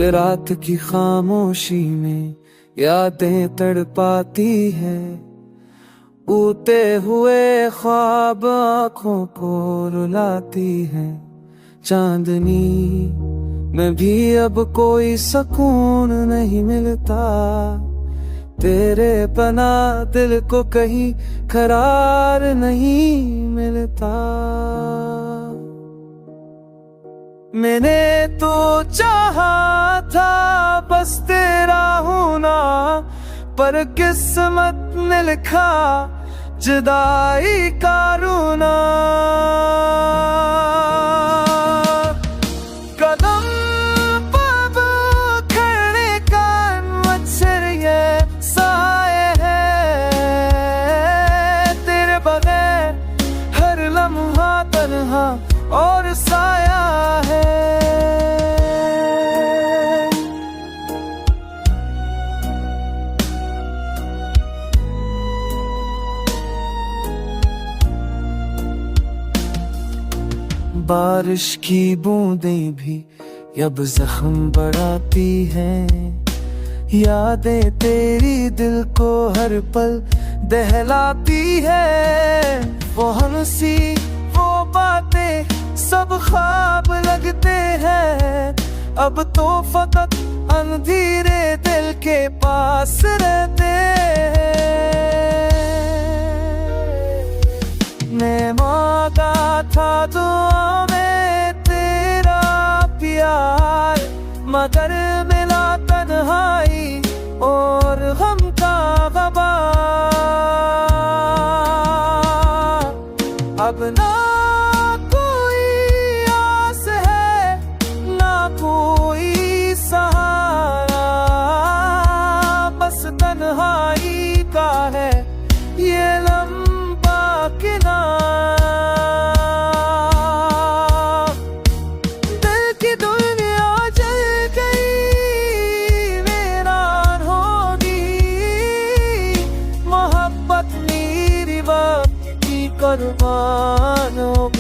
रात की खामोशी में यादें तड़पाती है, उते हुए ख्वाब आँखों को रुलाती है। चांदनी में भी अब कोई सुकून नहीं मिलता, तेरे बिना दिल को कहीं करार नहीं मिलता। मैंने तो चाहा था बस तेरा होना, पर किस्मत ने लिखा जुदाई का रोना। कदम पर खड़े का मच्छर ये साए है, तेरे बगैर हर लम्हा तन्हा और साया है। बारिश की बूंदें भी अब जख्म बढ़ाती हैं, यादें तेरी दिल को हर पल दहलाती है। वो हंसी वो बातें सब ख्वाब लगते हैं, अब तो फकत अंधेरे दिल के पास रहते हैं। मैं मांगा था दुआ में तेरा प्यार, मगर मिला तन्हाई और गम का ग़बार। अब ना कोई आस है ना कोई सहारा, बस तन्हाई का है ये लंबा किनारा। दिल की दुनिया जल गई वीरान होगी, मोहब्बत मेरी वक्त की कुर्बान होगी।